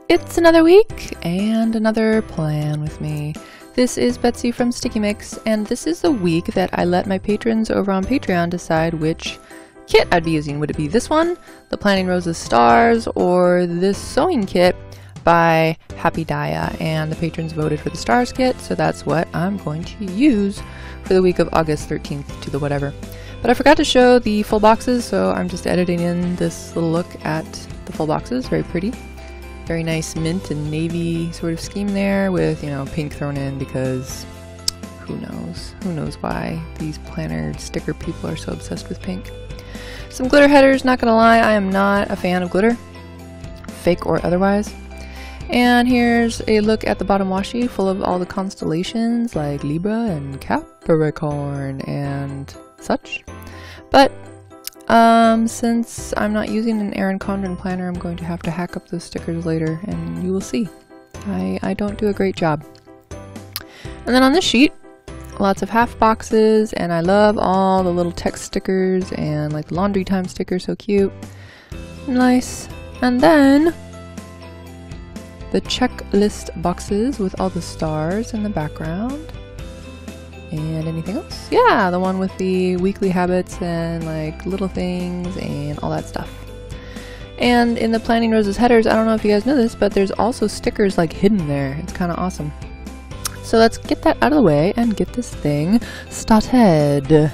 It's another week and another plan with me. This is Betsy from Sticky Mix, and this is the week that I let my patrons over on Patreon decide which kit I'd be using. Would it be this one, the Planting Roses Stars, or this sewing kit by Happy Daya? And the patrons voted for the Stars kit, so that's what I'm going to use for the week of August 13th to the whatever. But I forgot to show the full boxes, so I'm just editing in this little look at the full boxes. Very pretty. Very nice mint and navy sort of scheme there with, you know, pink thrown in because who knows? Who knows why these planner sticker people are so obsessed with pink. Some glitter headers, not gonna lie, I am not a fan of glitter, fake or otherwise. And here's a look at the bottom washi full of all the constellations like Libra and Capricorn and such. But since I'm not using an Erin Condren planner, I'm going to have to hack up those stickers later, and you will see. I don't do a great job. And then on this sheet, lots of half boxes, and I love all the little text stickers and like the laundry time sticker, so cute. Nice. And then the checklist boxes with all the stars in the background. And anything else? Yeah, the one with the weekly habits and like little things and all that stuff. And in the Planting Roses headers, I don't know if you guys know this, but there's also stickers like hidden there. It's kind of awesome. So let's get that out of the way and get this thing started.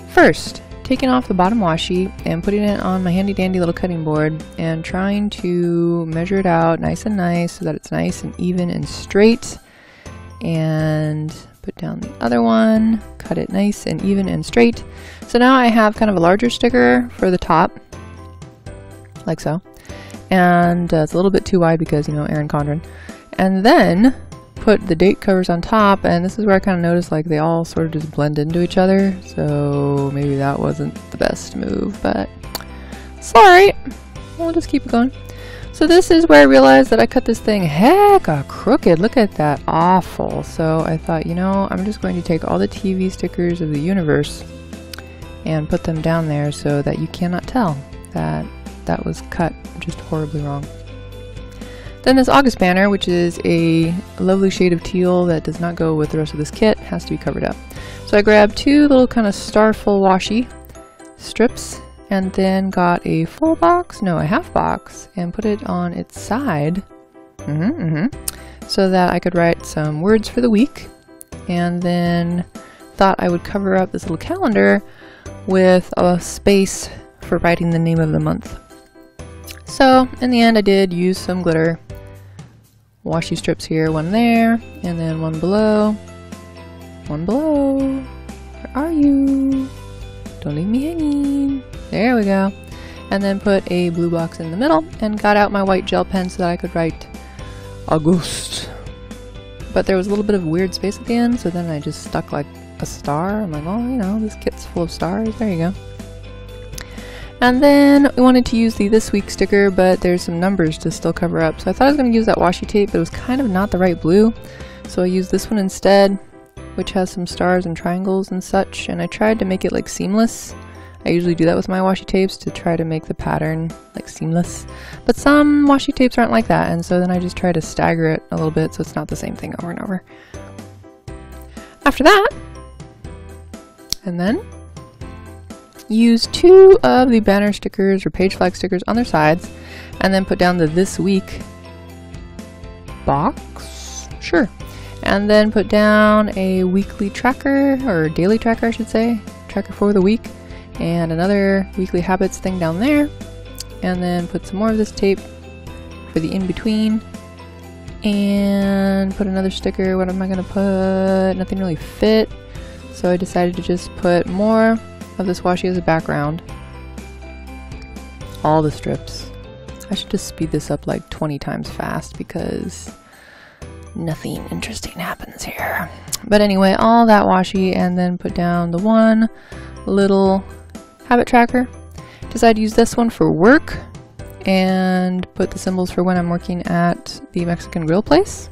First, taking off the bottom washi and putting it on my handy dandy little cutting board and trying to measure it out nice and nice so that it's nice and even and straight. And put down the other one, cut it nice and even and straight. So now I have kind of a larger sticker for the top, like so. And it's a little bit too wide because, you know, Erin Condren. And then put the date covers on top, and this is where I kind of noticed like they all sort of just blend into each other. So maybe that wasn't the best move, but it's alright. We'll just keep it going. So this is where I realized that I cut this thing hecka crooked. Look at that, awful. So I thought, you know, I'm just going to take all the TV stickers of the universe and put them down there so that you cannot tell that that was cut just horribly wrong. Then this August banner, which is a lovely shade of teal that does not go with the rest of this kit, has to be covered up. So I grabbed two little kind of starful washi strips and then got a full box, no, a half box, and put it on its side so that I could write some words for the week, and then thought I would cover up this little calendar with a space for writing the name of the month. So in the end I did use some glitter washi strips here, one there, and then one below. One below. Where are you? Don't leave me hanging. There we go. And then put a blue box in the middle and got out my white gel pen so that I could write August. But there was a little bit of weird space at the end, so then I just stuck like a star. I'm like, well, you know, this kit's full of stars. There you go. And then we wanted to use the This Week sticker, but there's some numbers to still cover up. So I thought I was going to use that washi tape, but it was kind of not the right blue. So I used this one instead, which has some stars and triangles and such. And I tried to make it like seamless. I usually do that with my washi tapes to try to make the pattern like seamless. But some washi tapes aren't like that, and so then I just try to stagger it a little bit so it's not the same thing over and over. After that, and then use two of the banner stickers or page flag stickers on their sides, and then put down the This Week box, sure, and then put down a weekly tracker, or daily tracker I should say, tracker for the week, and another weekly habits thing down there, and then put some more of this tape for the in-between, and put another sticker. What am I gonna put? Nothing really fit, so I decided to just put more of this washi as a background. All the strips. I should just speed this up like 20 times fast because nothing interesting happens here. But anyway, all that washi, and then put down the one little habit tracker. Decided to use this one for work and put the symbols for when I'm working at the Mexican grill place,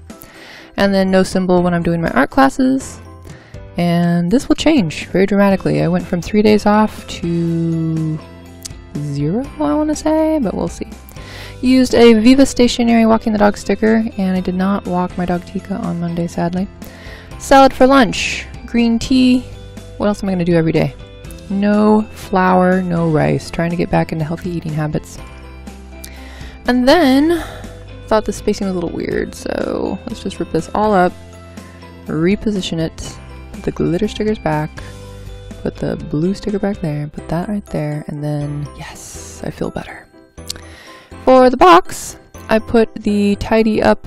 and then no symbol when I'm doing my art classes. And this will change very dramatically. I went from 3 days off to 0, I want to say, but we'll see. Used a Viva Stationary Walking the Dog sticker, and I did not walk my dog Tika on Monday, sadly. Salad for lunch. Green tea. What else am I going to do every day? No flour, no rice. Trying to get back into healthy eating habits. And then, thought the spacing was a little weird, so let's just rip this all up, reposition it, put the glitter stickers back, put the blue sticker back there, put that right there, and then, yes, I feel better. For the box, I put the tidy up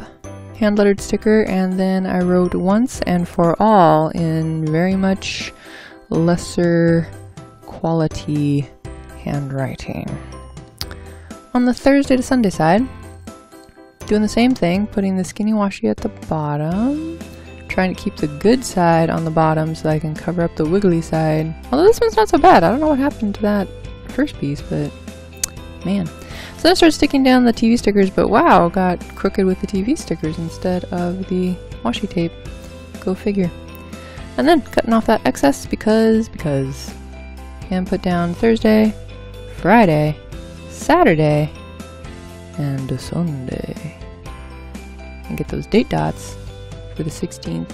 hand-lettered sticker, and then I wrote once and for all in very much lesser quality handwriting. On the Thursday to Sunday side, doing the same thing, putting the skinny washi at the bottom, trying to keep the good side on the bottom so I can cover up the wiggly side. Although this one's not so bad. I don't know what happened to that first piece, but man. So then I started sticking down the TV stickers, but wow, got crooked with the TV stickers instead of the washi tape. Go figure. And then cutting off that excess because. And put down Thursday, Friday, Saturday, and a Sunday. And get those date dots for the 16th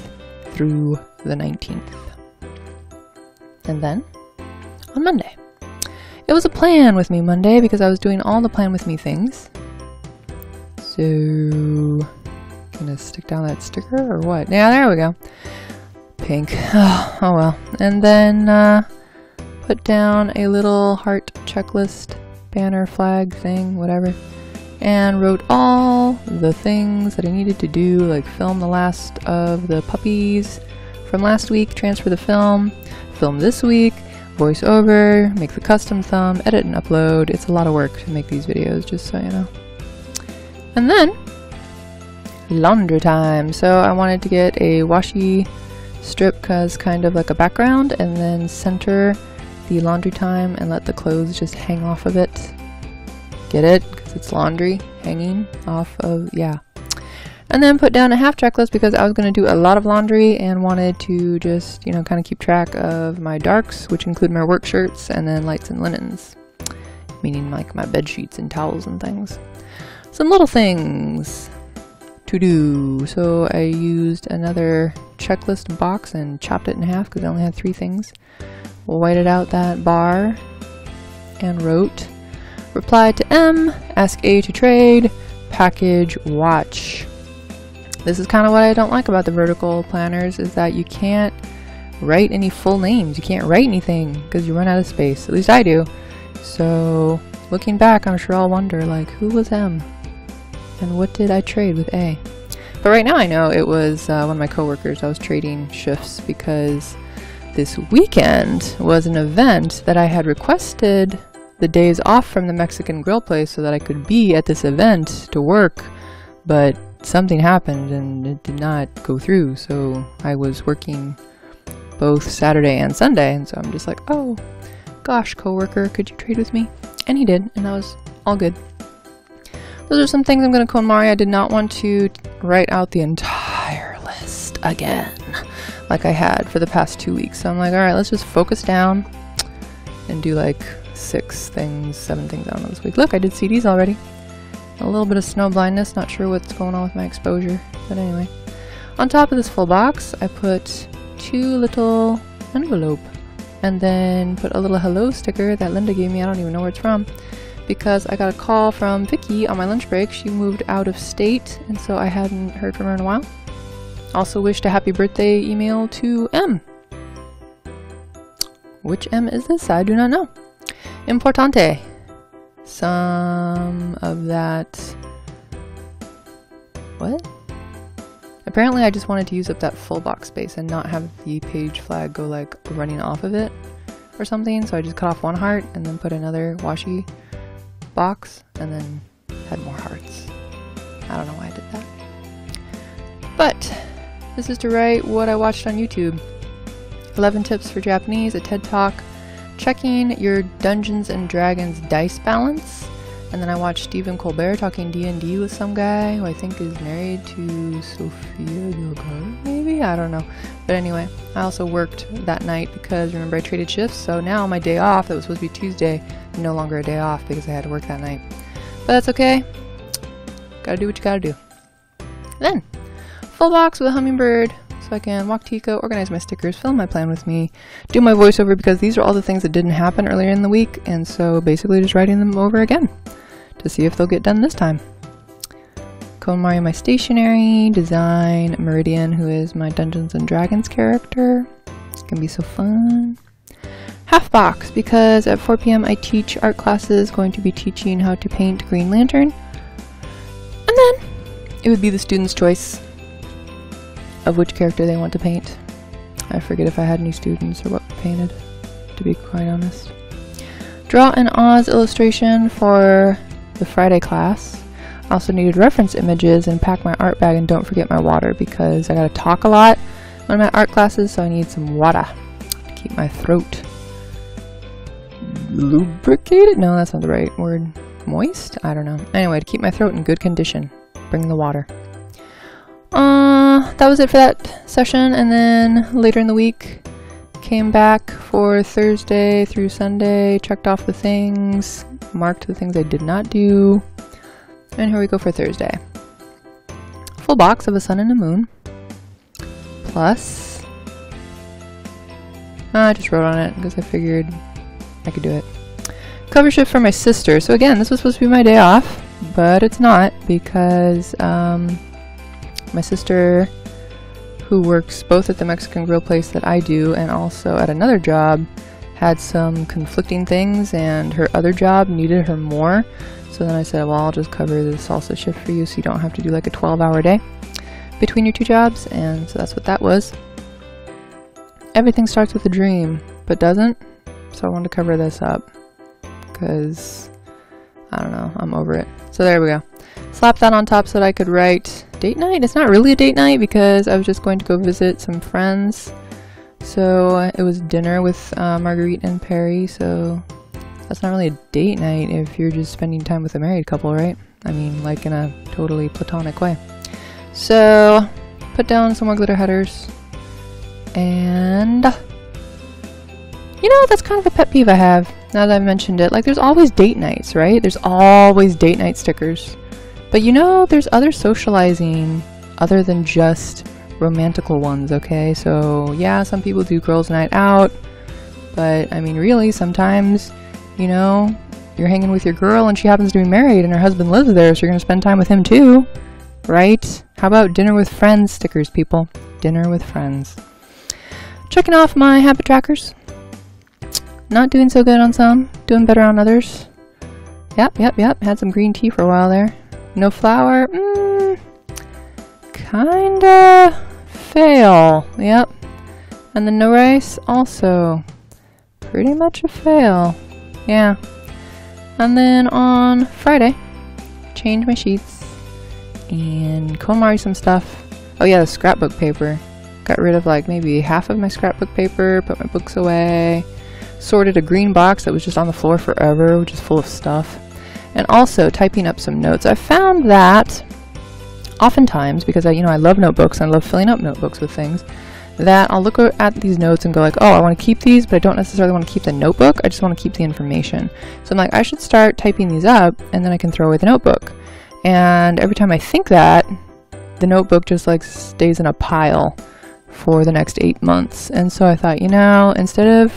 through the 19th. And then, on Monday. It was a plan with me Monday because I was doing all the plan with me things. So, gonna stick down that sticker or what? Yeah, there we go. Pink. Oh well. And then, put down a little heart checklist, banner, flag, thing, whatever, and wrote all the things that I needed to do, like film the last of the puppies from last week, transfer the film this week, voice over, make the custom thumb, edit and upload. It's a lot of work to make these videos, just so you know. And then, laundry time. So I wanted to get a washi strip as kind of like a background, and then center the laundry time and let the clothes just hang off of it. Get it? Because it's laundry hanging off of, yeah. And then put down a half checklist because I was going to do a lot of laundry and wanted to just, you know, kind of keep track of my darks, which include my work shirts, and then lights and linens, meaning like my bed sheets and towels and things. Some little things to do. So I used another checklist box and chopped it in half because I only had 3 things. Whited out that bar and wrote, reply to M, ask A to trade, package watch. This is kind of what I don't like about the vertical planners, is that you can't write any full names. You can't write anything because you run out of space. At least I do. So looking back, I'm sure I'll wonder, like, who was M? And what did I trade with A? But right now I know it was one of my coworkers. I was trading shifts because this weekend was an event that I had requested the days off from the Mexican grill place so that I could be at this event to work, but something happened and it did not go through, so I was working both Saturday and Sunday, and so I'm just like, oh gosh, coworker, could you trade with me? And he did, and that was all good. Those are some things I'm going to KonMari. I did not want to write out the entire list again like I had for the past 2 weeks. So I'm like, alright, let's just focus down and do like 6 things, 7 things, I don't know, this week. Look, I did CDs already. A little bit of snow blindness, not sure what's going on with my exposure, but anyway. On top of this full box, I put 2 little envelope, and then put a little hello sticker that Linda gave me. I don't even know where it's from, because I got a call from Vicky on my lunch break. She moved out of state, and so I hadn't heard from her in a while. Also wished a happy birthday email to M. Which M is this? I do not know. Importante. Some of that... What? Apparently I just wanted to use up that full box space and not have the page flag go like running off of it or something, so I just cut off one heart and then put another washi box and then had more hearts. I don't know why I did that. But this is to write what I watched on YouTube. 11 tips for Japanese, a TED Talk, checking your Dungeons and Dragons dice balance, and then I watched Stephen Colbert talking D&D with some guy who I think is married to Sofia Vergara, maybe? I don't know. But anyway, I also worked that night because, remember, I traded shifts, so now my day off, that was supposed to be Tuesday, no longer a day off because I had to work that night. But that's okay. Gotta do what you gotta do. Then, full box with a hummingbird, so I can walk Tico, organize my stickers, film my plan with me, do my voiceover, because these are all the things that didn't happen earlier in the week, and so basically just writing them over again to see if they'll get done this time. KonMari, my stationery, design Meridian, who is my Dungeons and Dragons character. It's gonna be so fun. Half box, because at 4 p.m. I teach art classes, going to be teaching how to paint Green Lantern. And then it would be the student's choice of which character they want to paint. I forget if I had any students or what we painted, to be quite honest. Draw an Oz illustration for the Friday class. I also needed reference images and pack my art bag, and don't forget my water because I gotta talk a lot on my art classes, so I need some water to keep my throat lubricated. No, that's not the right word. Moist? I don't know. Anyway, to keep my throat in good condition, bring the water. That was it for that session, and then later in the week came back for Thursday through Sunday, checked off the things, marked the things I did not do. And here we go for Thursday. Full box of a sun and a moon. Plus, I just wrote on it because I figured I could do it. Cover shift for my sister. So again, this was supposed to be my day off, but it's not because my sister, who works both at the Mexican grill place that I do and also at another job, had some conflicting things, and her other job needed her more. So then I said, well, I'll just cover the salsa shift for you so you don't have to do like a 12-hour day between your two jobs. And so that's what that was. Everything starts with a dream, but doesn't. So I wanted to cover this up because, I don't know, I'm over it. So there we go. Slap that on top so that I could write date night. It's not really a date night because I was just going to go visit some friends. So it was dinner with Marguerite and Perry, so that's not really a date night if you're just spending time with a married couple, right? I mean, like in a totally platonic way. So, put down some more glitter headers. And, you know, that's kind of a pet peeve I have, now that I've mentioned it. Like, there's always date nights, right? There's always date night stickers. But you know, there's other socializing other than just romantical ones, okay? So, yeah, some people do girls' night out. But, I mean, really, sometimes, you know, you're hanging with your girl and she happens to be married and her husband lives there, so you're going to spend time with him too, right? How about dinner with friends stickers, people? Dinner with friends. Checking off my habit trackers. Not doing so good on some, doing better on others. Yep. Had some green tea for a while there. No flour. Kinda fail. Yep. And the no rice, also pretty much a fail. Yeah. And then on Friday, change my sheets and KonMari some stuff. Oh yeah, the scrapbook paper. Got rid of like maybe half of my scrapbook paper, put my books away, sorted a green box that was just on the floor forever, which is full of stuff. And also typing up some notes. I found that oftentimes, because I love notebooks and I love filling up notebooks with things, that I'll look at these notes and go like, oh, I want to keep these, but I don't necessarily want to keep the notebook. I just want to keep the information. So I'm like, I should start typing these up and then I can throw away the notebook. And every time I think that, the notebook just like stays in a pile for the next 8 months. And so I thought, instead of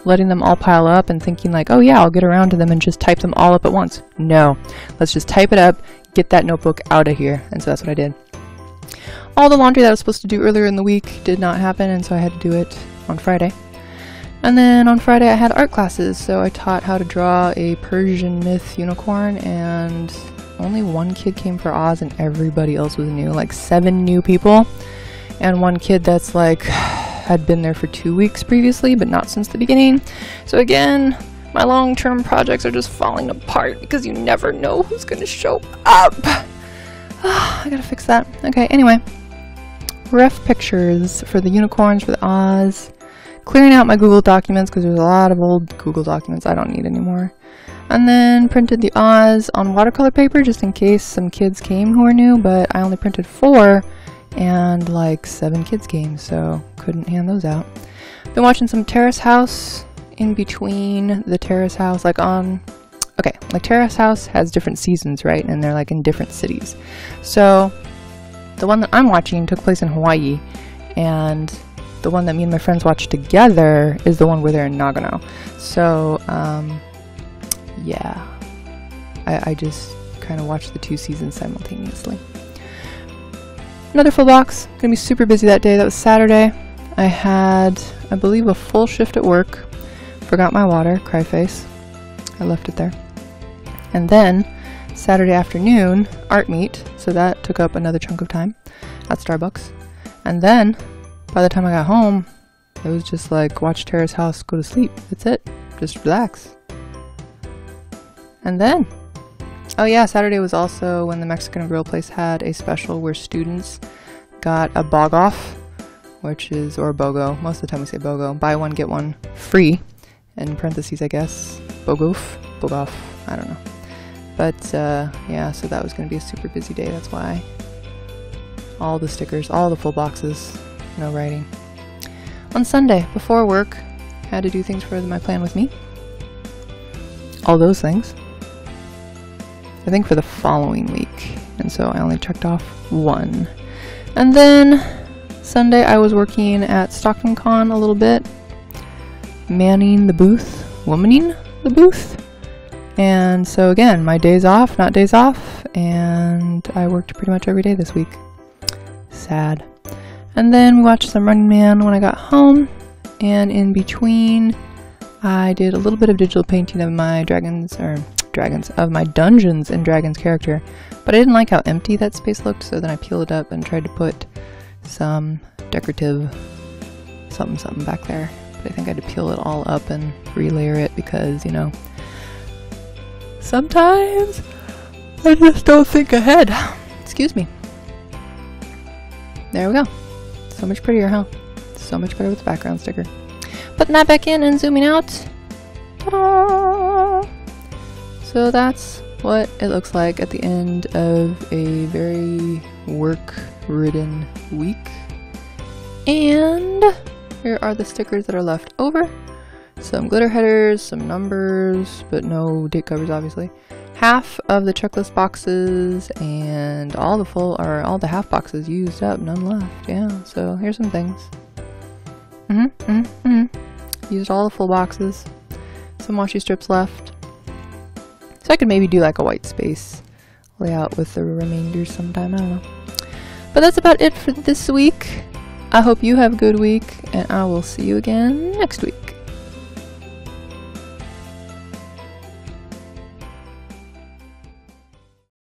letting them all pile up and thinking like, oh yeah, I'll get around to them and just type them all up at once. No, let's just type it up, get that notebook out of here. And so that's what I did. All the laundry that I was supposed to do earlier in the week did not happen, and so I had to do it on Friday. And then on Friday I had art classes, so I taught how to draw a Persian myth unicorn, and only one kid came for Oz and everybody else was new, like 7 new people. And one kid that's like had been there for 2 weeks previously, but not since the beginning. So again, my long-term projects are just falling apart because you never know who's gonna show up. I gotta fix that. Okay, anyway. Ref pictures for the unicorns, for the Oz. Clearing out my Google documents because there's a lot of old Google documents I don't need anymore. And then printed the Oz on watercolor paper just in case some kids came who are new, but I only printed 4 and like 7 kids came, so couldn't hand those out. Been watching some Terrace House in between the Terrace House, like on... Okay, like Terrace House has different seasons, right? And they're like in different cities. So the one that I'm watching took place in Hawaii, and the one that me and my friends watched together is the one where they're in Nagano. So yeah, I just kind of watched the 2 seasons simultaneously. Another full box. Gonna be super busy that day. That was Saturday. I had, I believe, a full shift at work. Forgot my water, cry face. I left it there. And then Saturday afternoon, art meet. So that took up another chunk of time at Starbucks. And then by the time I got home, it was just like watch Terrace House, go to sleep. That's it. Just relax. And then, oh yeah, Saturday was also when the Mexican grill place had a special where students got a bog-off, which is, or BOGO, most of the time we say BOGO, buy one, get one free, in parentheses I guess, BOGOF, I don't know. But yeah, so that was going to be a super busy day, that's why. All the stickers, all the full boxes, no writing. On Sunday, before work, had to do things for my plan with me. All those things. I think for the following week, and so I only checked off 1. And then Sunday I was working at Stockton Con a little bit, manning the booth, womaning the booth. And so again, my days off, not days off, and I worked pretty much every day this week. Sad. And then we watched some Running Man when I got home, and in between I did a little bit of digital painting of my of my Dungeons and Dragons character, but I didn't like how empty that space looked, so then I peeled it up and tried to put some decorative something back there. But I think I had to peel it all up and relayer it because, you know, sometimes I just don't think ahead. Excuse me. There we go. So much prettier, huh? So much better with the background sticker. Putting that back in and zooming out. Ta-da! So that's what it looks like at the end of a very work-ridden week. And here are the stickers that are left over. Some glitter headers, some numbers, but no date covers obviously. Half of the checklist boxes and all the half boxes used up, none left. Yeah, so here's some things. Used all the full boxes. Some washi strips left. So I could maybe do like a white space layout with the remainder sometime, I don't know. But that's about it for this week. I hope you have a good week, and I will see you again next week.